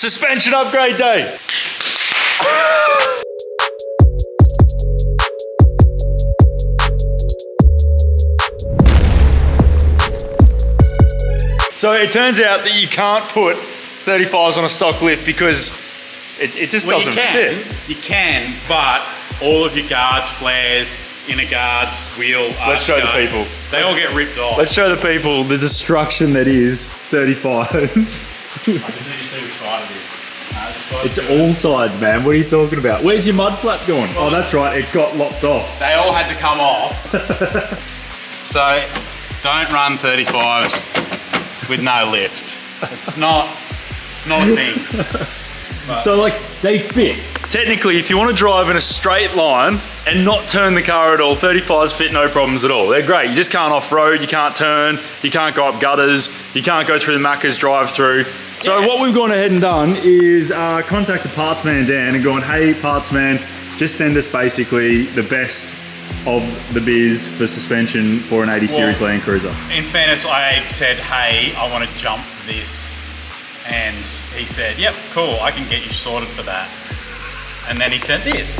Suspension upgrade day. So it turns out that you can't put 35s on a stock lift because it just doesn't fit. You can, but all of your guards, flares, inner guards, wheel, let's show the people. They all get ripped off. Let's show the people the destruction that is 35s. I just need to see which side it is. It's all sides, man. What are you talking about? Where's your mud flap going? Oh, that's right. It got lopped off. They all had to come off. So don't run 35s with no lift. It's not a thing. So like, they fit. Technically, if you want to drive in a straight line and not turn the car at all, 35s fit no problems at all. They're great. You just can't off-road, you can't turn, you can't go up gutters, you can't go through the Macca's drive-through. So what we've gone ahead and done is contact the parts man Dan and gone, hey parts man, just send us basically the best of the biz for suspension for an 80 series Landcruiser. In fairness, I said, hey, I want to jump this. And he said, yep, cool, I can get you sorted for that. And then he sent this.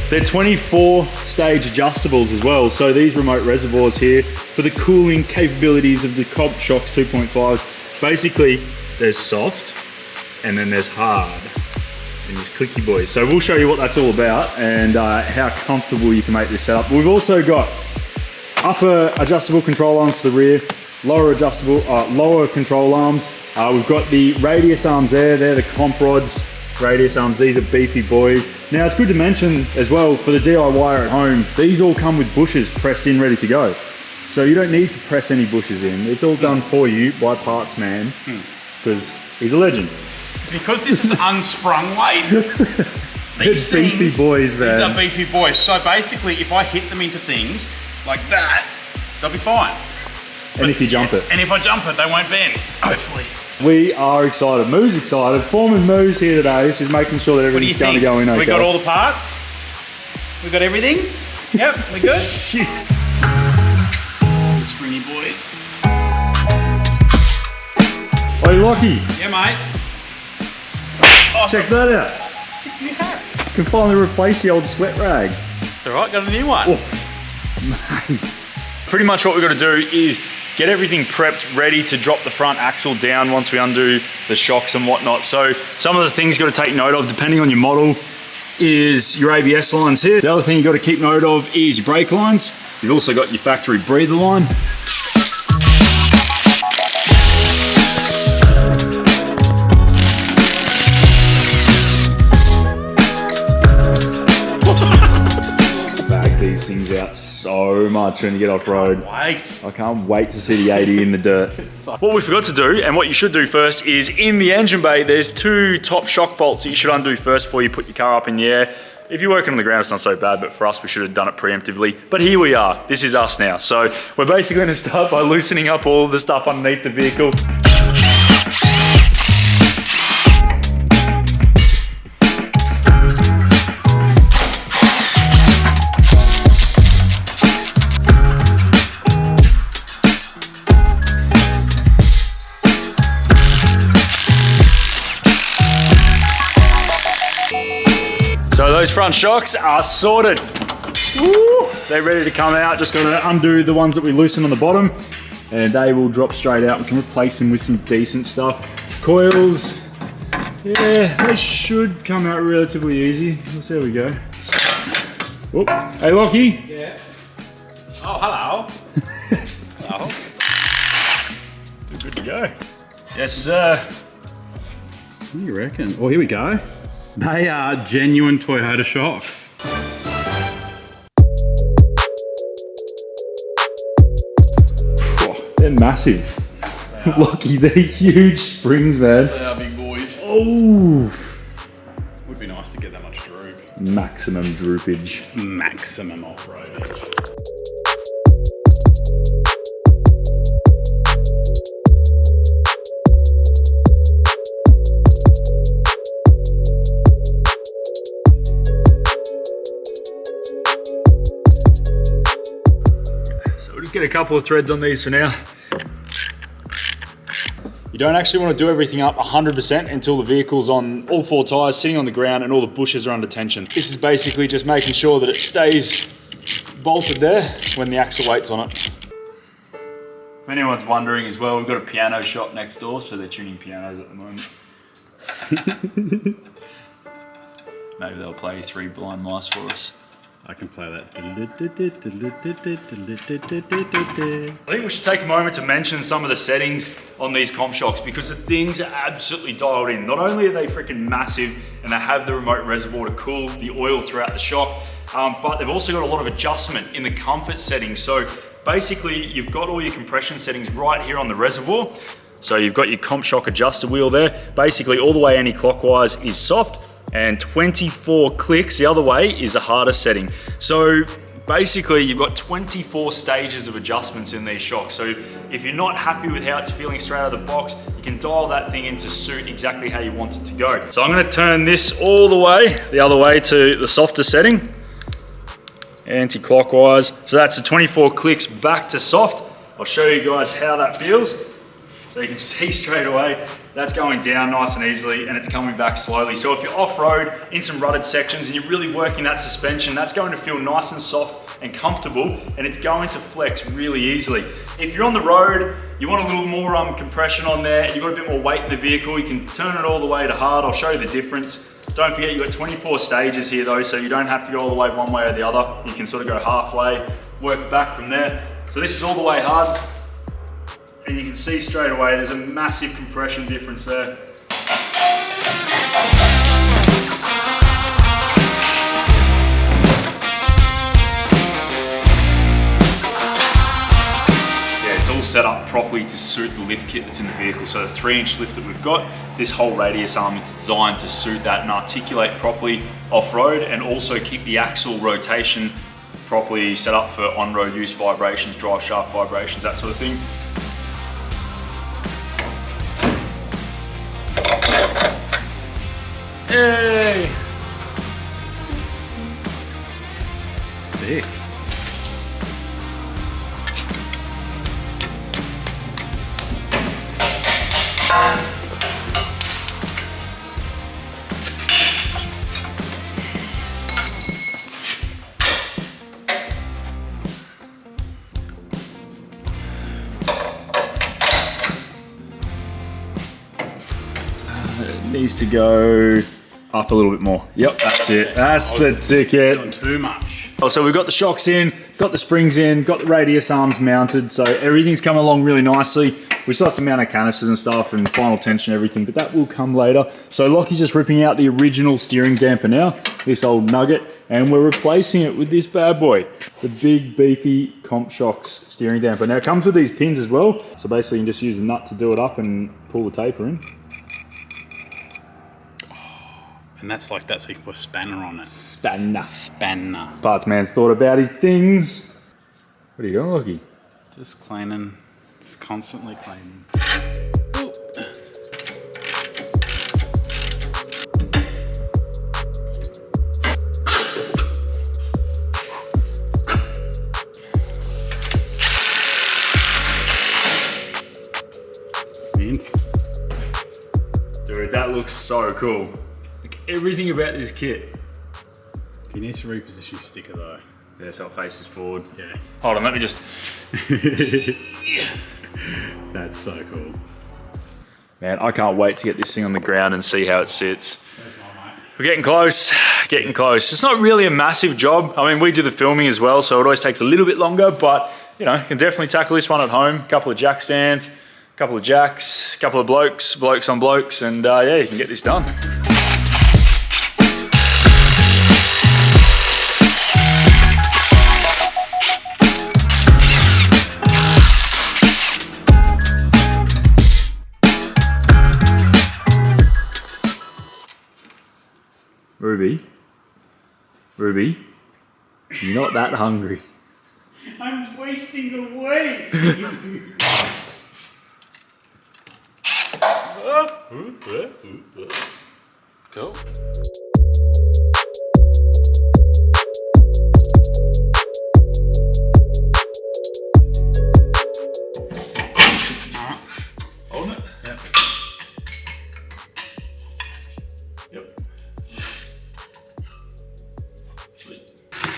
They're 24-stage adjustables as well. So these remote reservoirs here for the cooling capabilities of the Cobb Shocks 2.5s. Basically, there's soft and then there's hard and there's clicky boys. So we'll show you what that's all about and how comfortable you can make this setup. We've also got upper adjustable control arms to the rear, lower control arms. We've got the radius arms there. They're the comp rods. Radius arms, these are beefy boys. Now it's good to mention as well for the DIYer at home, these all come with bushes pressed in, ready to go. So you don't need to press any bushes in. It's all done for you by parts man, because he's a legend. Because this is unsprung weight, these beefy boys, man. These are beefy boys. So basically, if I hit them into things like that, they'll be fine. And if you jump it. And if I jump it, they won't bend, hopefully. We are excited. Moo's excited. Foreman Moo's here today. She's making sure that everything's going to go in okay. We got all the parts? We got everything? Yep, we good? Shit. The springy boys. Hey, Lockie. Yeah, mate. Oh, check that out. Sick new hat. Can finally replace the old sweat rag. It's all right, got a new one. Oof, mate. Pretty much what we've got to do is get everything prepped, ready to drop the front axle down once we undo the shocks and whatnot. So some of the things you got to take note of, depending on your model, is your ABS lines here. The other thing you got to keep note of is your brake lines. You've also got your factory breather line. These things out so much when you get off-road. I can't wait to see the 80 in the dirt. What we forgot to do, and what you should do first, is in the engine bay, there's 2 top shock bolts that you should undo first before you put your car up in the air. If you're working on the ground, it's not so bad, but for us, we should have done it preemptively. But here we are. This is us now. So we're basically going to start by loosening up all of the stuff underneath the vehicle. So those front shocks are sorted. Woo! They're ready to come out. Just got to undo the ones that we loosened on the bottom and they will drop straight out. We can replace them with some decent stuff. Coils, yeah, they should come out relatively easy. Let's see how we go. Whoop. Hey Lockie. Yeah. Oh, hello. Hello. You're good to go. Yes, sir. What do you reckon? Oh, here we go. They are genuine Toyota shocks. Oh, they're massive. Lucky, they're huge springs, man. They are big boys. Oh. Would be nice to get that much droop. Maximum droopage. Maximum off-roadage. get a couple of threads on these for now. You don't actually want to do everything up 100% until the vehicle's on all 4 tyres, sitting on the ground, and all the bushes are under tension. This is basically just making sure that it stays bolted there when the axle weight's on it. If anyone's wondering as well, we've got a piano shop next door, so they're tuning pianos at the moment. Maybe they'll play 3 Blind Mice for us. I can play that. I think we should take a moment to mention some of the settings on these comp shocks, because the things are absolutely dialed in. Not only are they freaking massive and they have the remote reservoir to cool the oil throughout the shock, but they've also got a lot of adjustment in the comfort settings. So basically you've got all your compression settings right here on the reservoir. So you've got your comp shock adjuster wheel there. Basically all the way anti-clockwise is soft, and 24 clicks the other way is the hardest setting. So basically you've got 24 stages of adjustments in these shocks. So if you're not happy with how it's feeling straight out of the box, you can dial that thing in to suit exactly how you want it to go. So I'm gonna turn this all the other way to the softer setting, anti-clockwise. So that's the 24 clicks back to soft. I'll show you guys how that feels. So you can see straight away, that's going down nice and easily, and it's coming back slowly. So if you're off-road in some rutted sections and you're really working that suspension, that's going to feel nice and soft and comfortable, and it's going to flex really easily. If you're on the road, you want a little more compression on there, you've got a bit more weight in the vehicle, you can turn it all the way to hard. I'll show you the difference. Don't forget you've got 24 stages here though, so you don't have to go all the way one way or the other. You can sort of go halfway, work back from there. So this is all the way hard. And you can see straight away there's a massive compression difference there. Yeah, it's all set up properly to suit the lift kit that's in the vehicle. So the 3-inch lift that we've got, this whole radius arm is designed to suit that and articulate properly off-road, and also keep the axle rotation properly set up for on-road use, vibrations, drive shaft vibrations, that sort of thing. Hey! Sick. It needs to go up a little bit more. Yep, that's it. That's the ticket. Not too much. So we've got the shocks in, got the springs in, got the radius arms mounted, so everything's coming along really nicely. We still have to mount our canisters and stuff and final tension and everything, but that will come later. So Lockie's just ripping out the original steering damper now, this old nugget, and we're replacing it with this bad boy, the big beefy Comp Shocks steering damper. Now it comes with these pins as well, so basically you can just use the nut to do it up and pull the taper in. And that's like that, so you can put a spanner on it. Spanner. Spanner. Parts man's thought about his things. What are you doing, Lockie? Just cleaning. Just constantly cleaning. Mint. Dude, that looks so cool. Like everything about this kit. He needs to reposition his sticker though. Yeah, so it faces forward. Yeah. Hold on, let me just... That's so cool. Man, I can't wait to get this thing on the ground and see how it sits. We're getting close, getting close. It's not really a massive job. I mean, we do the filming as well, so it always takes a little bit longer, but you know, you can definitely tackle this one at home. A couple of jack stands, a couple of jacks, a couple of blokes on blokes, and yeah, you can get this done. Ruby, you're not that hungry. I'm wasting away. Cool.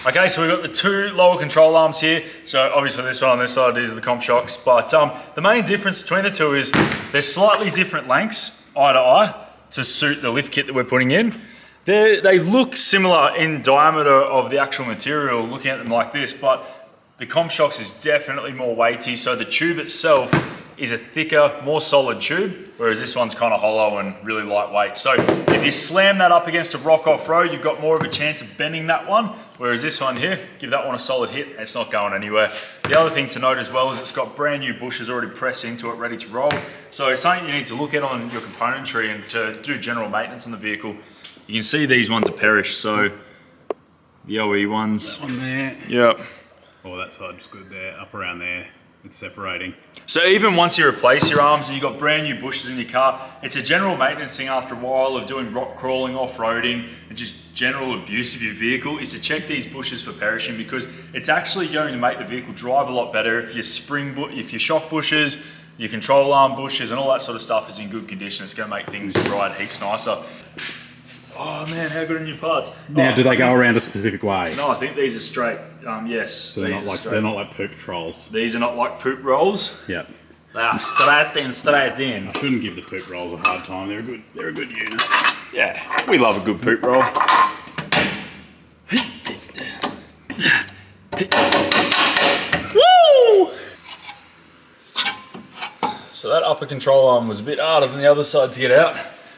Okay, so we've got the two lower control arms here. So obviously this one on this side is the comp shocks, but the main difference between the two is they're slightly different lengths, eye to eye, to suit the lift kit that we're putting in. They look similar in diameter of the actual material, looking at them like this, but the comp shocks is definitely more weighty, so the tube itself is a thicker, more solid tube, whereas this one's kind of hollow and really lightweight. So if you slam that up against a rock off-road, you've got more of a chance of bending that one, whereas this one here, give that one a solid hit and it's not going anywhere. The other thing to note as well is it's got brand new bushes already pressed into it, ready to roll. So it's something you need to look at on your componentry and to do general maintenance on the vehicle. You can see these ones are perished, so the OE ones. That one there. Yep. Oh, that side's good there, up around there. It's separating. So even once you replace your arms and you've got brand new bushes in your car, it's a general maintenance thing after a while of doing rock crawling, off-roading, and just general abuse of your vehicle is to check these bushes for perishing, because it's actually going to make the vehicle drive a lot better if your shock bushes, your control arm bushes and all that sort of stuff is in good condition. It's going to make things ride heaps nicer. Oh man, how good are new parts? Now, do they go around a specific way? No, I think these are straight. Yes. So they're not like poop trolls. These are not like poop rolls. Yeah. They are straight in. I shouldn't give the poop rolls a hard time. They're a good unit. Yeah, we love a good poop roll. Woo! So that upper control arm was a bit harder than the other side to get out.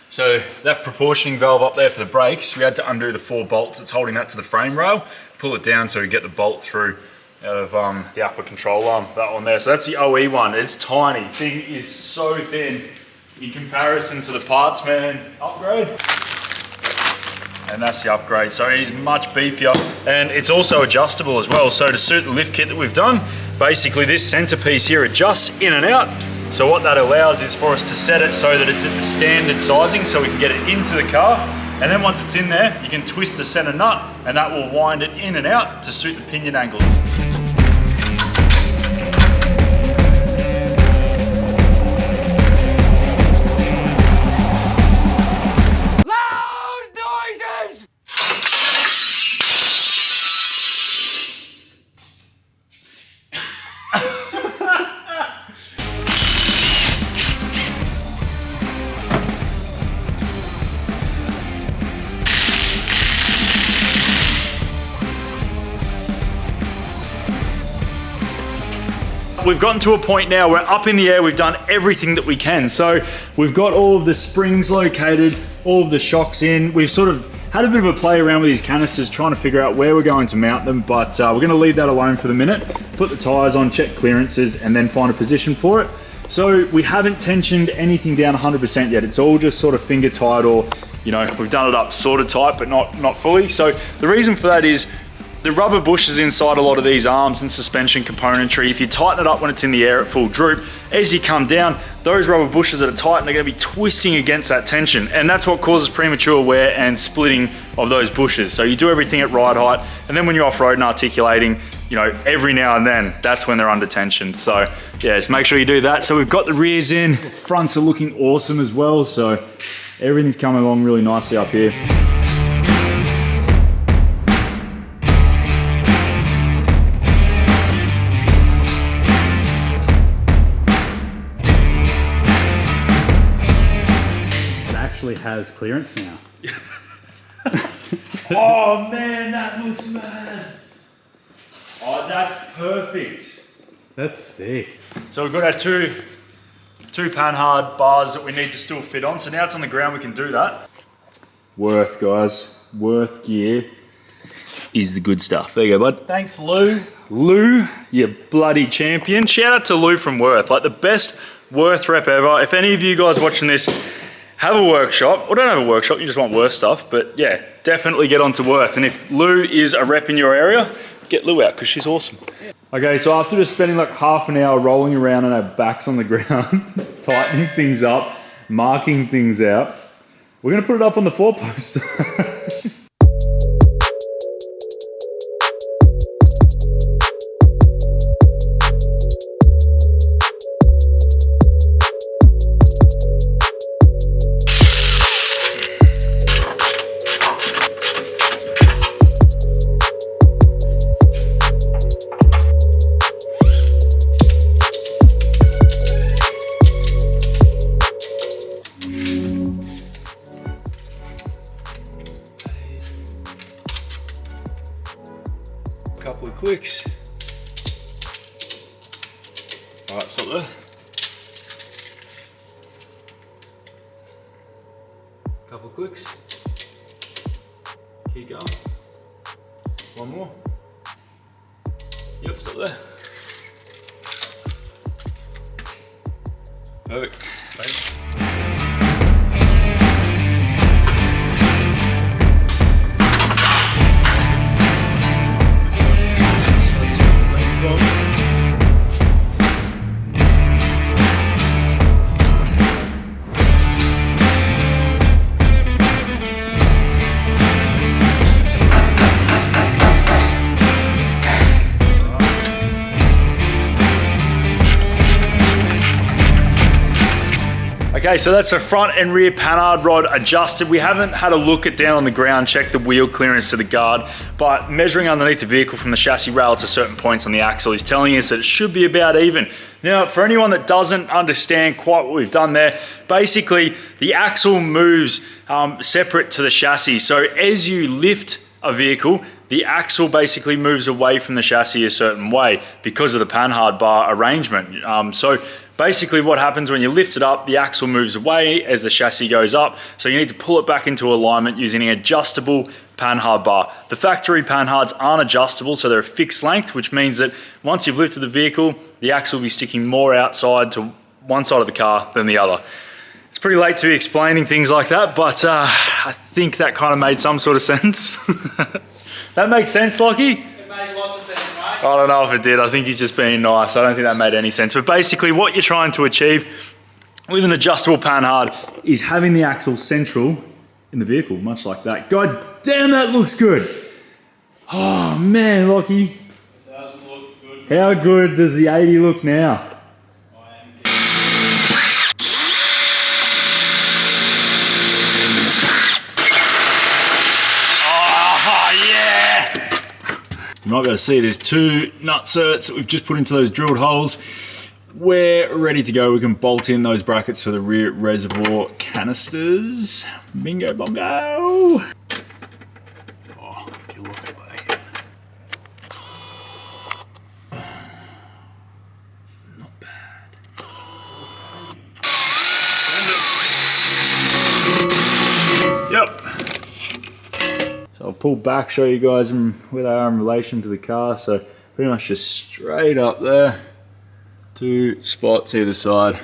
So that proportioning valve up there for the brakes, we had to undo the 4 bolts that's holding that to the frame rail, pull it down so we get the bolt through out of the upper control arm, that one there. So that's the OE one, it's tiny. Thing is so thin in comparison to the Partsman upgrade. And that's the upgrade, so it is much beefier. And it's also adjustable as well. So to suit the lift kit that we've done, basically this centerpiece here adjusts in and out. So what that allows is for us to set it so that it's at the standard sizing so we can get it into the car. And then once it's in there, you can twist the center nut and that will wind it in and out to suit the pinion angle. We've gotten to a point now, we're up in the air, we've done everything that we can. So we've got all of the springs located, all of the shocks in. We've sort of had a bit of a play around with these canisters trying to figure out where we're going to mount them, but we're gonna leave that alone for the minute, put the tires on, check clearances, and then find a position for it. So we haven't tensioned anything down 100% yet. It's all just sort of finger tight, or we've done it up sort of tight, but not fully. So the reason for that is the rubber bushes inside a lot of these arms and suspension componentry. If you tighten it up when it's in the air at full droop, as you come down, those rubber bushes that are tight are going to be twisting against that tension. And that's what causes premature wear and splitting of those bushes. So you do everything at ride height. And then when you're off-road and articulating, every now and then, that's when they're under tension. So yeah, just make sure you do that. So we've got the rears in, the fronts are looking awesome as well. So everything's coming along really nicely up here. Has clearance now. Oh man, that looks mad. Oh, that's perfect. That's sick. So we've got our two panhard bars that we need to still fit on. So now it's on the ground, we can do that. Worth, guys. Worth gear is the good stuff. There you go, bud. Thanks, Lou. Lou, you bloody champion. Shout out to Lou from Worth, like the best Worth rep ever. If any of you guys watching this have a workshop, or don't have a workshop, you just want Worth stuff, but yeah, definitely get onto Worth. And if Lou is a rep in your area, get Lou out, because she's awesome. Okay, so after just spending like half an hour rolling around on our backs on the ground, tightening things up, marking things out, we're gonna put it up on the 4-post. couple of clicks. All right, stop there. Couple of clicks. Keep going. One more. Yep, stop there. Perfect. Okay, so that's the front and rear panhard rod adjusted. We haven't had a look at down on the ground, check the wheel clearance to the guard, but measuring underneath the vehicle from the chassis rail to certain points on the axle is telling us that it should be about even. Now, for anyone that doesn't understand quite what we've done there, basically the axle moves separate to the chassis. So as you lift a vehicle, the axle basically moves away from the chassis a certain way because of the panhard bar arrangement. So basically what happens when you lift it up, the axle moves away as the chassis goes up. So you need to pull it back into alignment using an adjustable panhard bar. The factory panhards aren't adjustable, so they're a fixed length, which means that once you've lifted the vehicle, the axle will be sticking more outside to one side of the car than the other. It's pretty late to be explaining things like that, but I think that kind of made some sort of sense. That makes sense, Lockie? It made lots of sense, mate. I don't know if it did. I think he's just being nice. I don't think that made any sense. But basically what you're trying to achieve with an adjustable panhard is having the axle central in the vehicle, much like that. God damn, that looks good. Oh man, Lockie. It doesn't look good. How good does the 80 look now? You might be able to see there's two nutserts that we've just put into those drilled holes. We're ready to go. We can bolt in those brackets to the rear reservoir canisters. Bingo bongo. Oh, you look away. Not bad. Yep. So I'll pull back, show you guys where they are in relation to the car. So pretty much just straight up there. Two spots either side.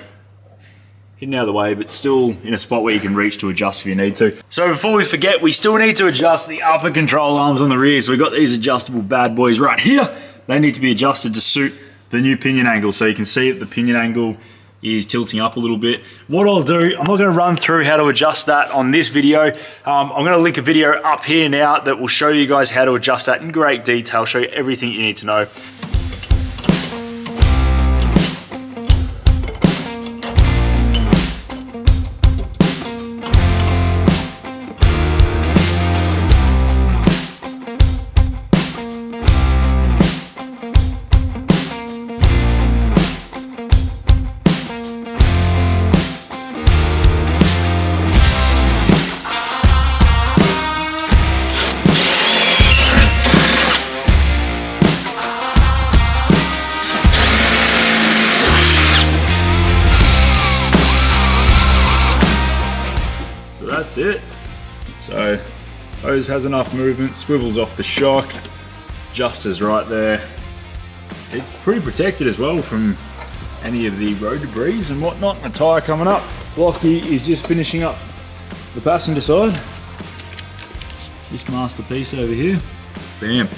Hidden out of the way, but still in a spot where you can reach to adjust if you need to. So before we forget, we still need to adjust the upper control arms on the rear. So we've got these adjustable bad boys right here. They need to be adjusted to suit the new pinion angle. So you can see that the pinion angle is tilting up a little bit. What I'll do, I'm not gonna run through how to adjust that on this video. I'm gonna link a video up here now that will show you guys how to adjust that in great detail, show you everything you need to know. That's it. So hose has enough movement, swivels off the shock, adjusters right there. It's pretty protected as well from any of the road debris and whatnot. And a tyre coming up. Lockie is just finishing up the passenger side. This masterpiece over here. Bam.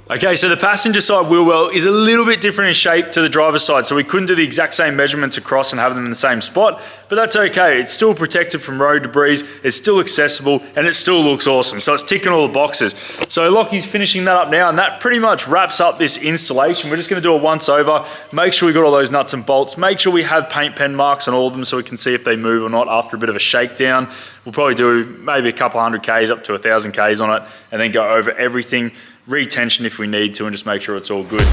Okay, so the passenger side wheel well is a little bit different in shape to the driver's side, so we couldn't do the exact same measurements across and have them in the same spot, but that's okay. It's still protected from road debris, it's still accessible, and it still looks awesome. So it's ticking all the boxes. So Lockie's finishing that up now, and that pretty much wraps up this installation. We're just gonna do a once over, make sure we got all those nuts and bolts, make sure we have paint pen marks on all of them so we can see if they move or not after a bit of a shakedown. We'll probably do maybe a couple 100 Ks up to 1,000 Ks on it, and then go over everything, retension if we need to, and just make sure it's all good.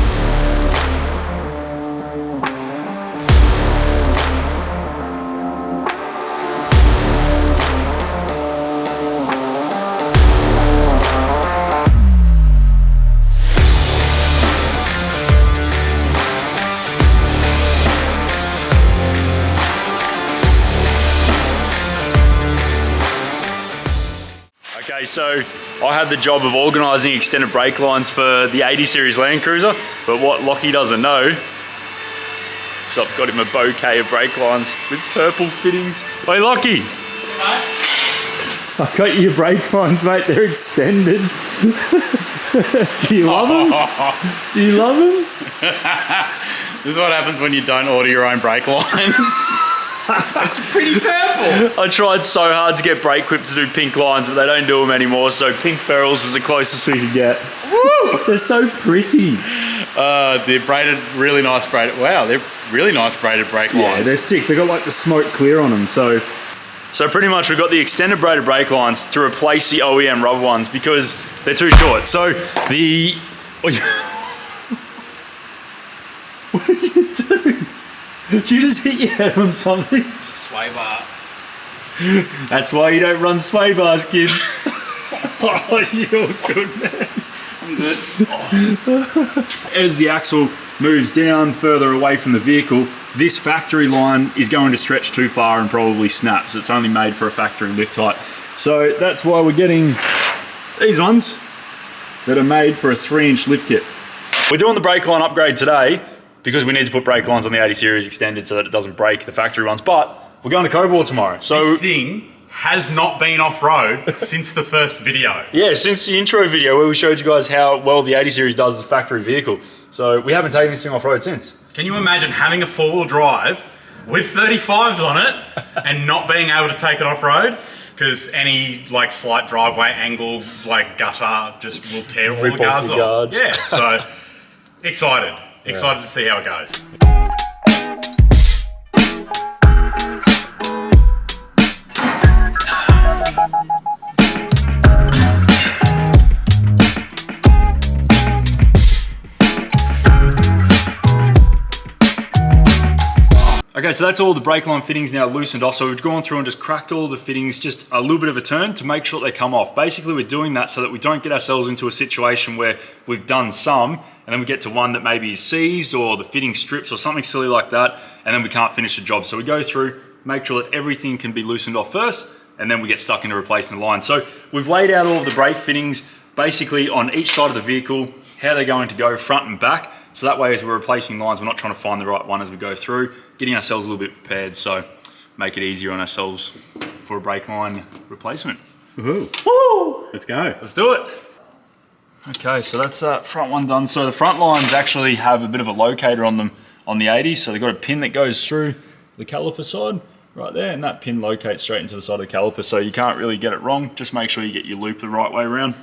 Okay, so I had the job of organising extended brake lines for the 80 series Landcruiser, but what Lockie doesn't know is I've got him a bouquet of brake lines with purple fittings. Hey Lockie! I got you your brake lines, mate, they're extended. Do you love them? Do you love them? This is what happens when you don't order your own brake lines. It's pretty purple. I tried so hard to get Brake Quip to do pink lines, but they don't do them anymore, so pink ferrules was the closest we could get. Woo! They're so pretty. They're braided, really nice braided. Wow, they're really nice braided brake lines. Yeah, they're sick. They got like the smoke clear on them, so pretty much we've got the extended braided brake lines to replace the OEM rubber ones because they're too short. So the... What did you do? Did you just hit your head on something? Sway bar. That's why you don't run sway bars, kids. Oh, you're good, man. I'm good. As the axle moves down further away from the vehicle, this factory line is going to stretch too far and probably snap. So it's only made for a factory lift height. So that's why we're getting these ones that are made for a 3-inch lift kit. We're doing the brake line upgrade today because we need to put brake lines on the 80 series extended so that it doesn't break the factory ones. But we're going to Cobalt tomorrow. So this thing has not been off-road since the first video. Yeah, since the intro video where we showed you guys how well the 80 series does as a factory vehicle. So we haven't taken this thing off-road since. Can you imagine having a 4-wheel drive with 35s on it and not being able to take it off-road? Because any like slight driveway angle, like gutter, just will tear all the guards off. Yeah, so excited. Excited to see how it goes. Okay, so that's all the brake line fittings now loosened off. So we've gone through and just cracked all the fittings, just a little bit of a turn to make sure they come off. Basically, we're doing that so that we don't get ourselves into a situation where we've done some and then we get to one that maybe is seized or the fitting strips or something silly like that, and then we can't finish the job. So we go through, make sure that everything can be loosened off first, and then we get stuck into replacing the line. So we've laid out all of the brake fittings basically on each side of the vehicle, how they're going to go front and back. So that way as we're replacing lines, we're not trying to find the right one as we go through, getting ourselves a little bit prepared, so make it easier on ourselves for a brake line replacement. Woohoo. Woo! Let's go. Let's do it. Okay, so that's that front one done. So the front lines actually have a bit of a locator on them on the 80, so they've got a pin that goes through the caliper side right there, and that pin locates straight into the side of the caliper, so you can't really get it wrong. Just make sure you get your loop the right way around.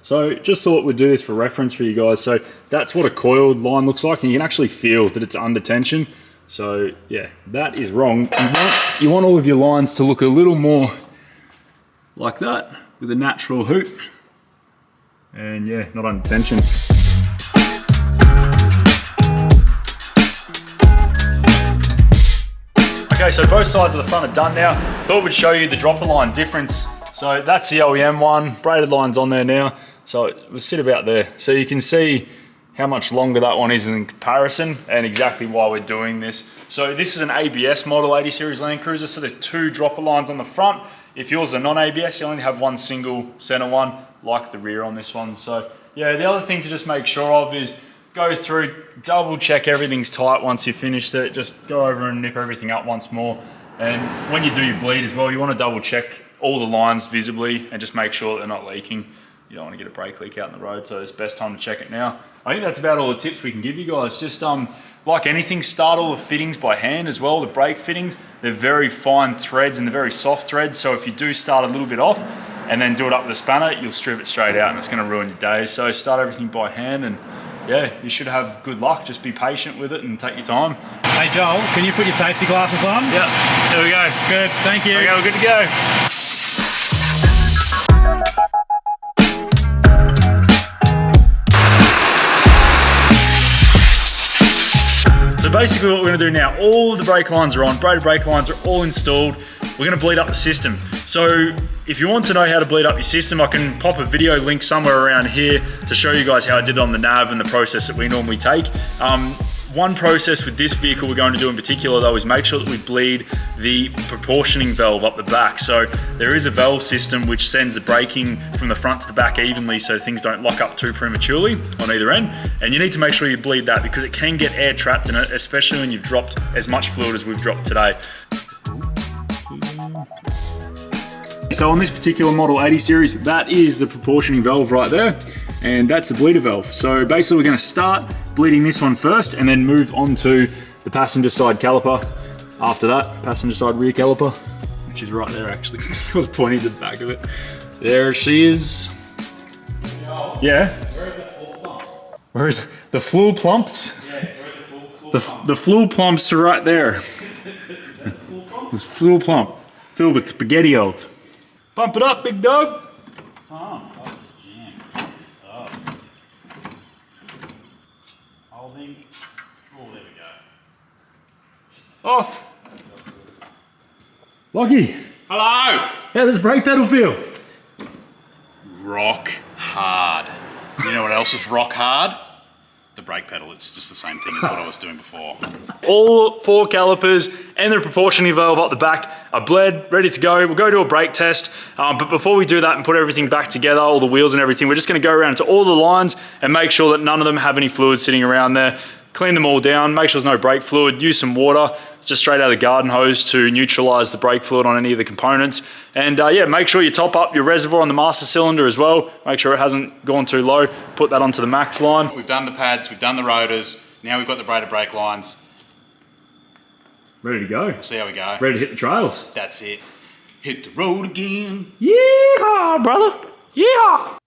So just thought we'd do this for reference for you guys. So that's what a coiled line looks like, and you can actually feel that it's under tension. So yeah, that is wrong. You want all of your lines to look a little more like that with a natural hoop. And yeah, not under tension. Okay, so both sides of the front are done now. Thought we'd show you the dropper line difference. So that's the OEM one, braided lines on there now. So it will sit about there. So you can see how much longer that one is in comparison and exactly why we're doing this. So this is an ABS model 80 series Landcruiser. So there's 2 dropper lines on the front. If yours are non-ABS, you only have one single center one, like the rear on this one. So yeah, the other thing to just make sure of is go through, double check everything's tight once you've finished it. Just go over and nip everything up once more. And when you do your bleed as well, you want to double check all the lines visibly and just make sure that they're not leaking. You don't want to get a brake leak out in the road, so it's best time to check it now. I think that's about all the tips we can give you guys. Just like anything, start all the fittings by hand as well. The brake fittings, they're very fine threads and they're very soft threads. So if you do start a little bit off and then do it up with a spanner, you'll strip it straight out and it's going to ruin your day. So start everything by hand, and yeah, you should have good luck. Just be patient with it and take your time. Hey Joel, can you put your safety glasses on? Yep, there we go. Good, thank you. Okay, we're good to go. So basically what we're going to do now, all of the brake lines are on, braided brake lines are all installed. We're going to bleed up the system. So if you want to know how to bleed up your system, I can pop a video link somewhere around here to show you guys how I did it on the nav and the process that we normally take. One process with this vehicle we're going to do in particular though is make sure that we bleed the proportioning valve up the back. So there is a valve system which sends the braking from the front to the back evenly so things don't lock up too prematurely on either end. And you need to make sure you bleed that because it can get air trapped in it, especially when you've dropped as much fluid as we've dropped today. So on this particular model 80 series, that is the proportioning valve right there, and that's the bleeder valve. So basically we're going to start bleeding this one first and then move on to the passenger side caliper. After that, passenger side rear caliper, which is right there actually. I was pointing to the back of it. There she is. Yeah? Where is the fluel plumps? The fluel plumps are right there. This fluel plump filled with spaghetti-o. Pump it up, big dog. Oh, jam. Oh. Holding. Oh, there we go. Off. Lockie. Hello. How does brake pedal feel? Rock hard. You know what else is rock hard? The brake pedal. It's just the same thing as what I was doing before. All 4 calipers and the proportioning valve up the back are bled, ready to go. We'll go to a brake test, but before we do that and put everything back together, all the wheels and everything, we're just going to go around to all the lines and make sure that none of them have any fluid sitting around there. Clean them all down, make sure there's no brake fluid, use some water, just straight out of the garden hose to neutralize the brake fluid on any of the components. And yeah, make sure you top up your reservoir on the master cylinder as well. Make sure it hasn't gone too low. Put that onto the max line. We've done the pads, we've done the rotors. Now we've got the braided brake lines. Ready to go. See how we go. Ready to hit the trails. That's it. Hit the road again. Yeehaw, brother. Yeehaw.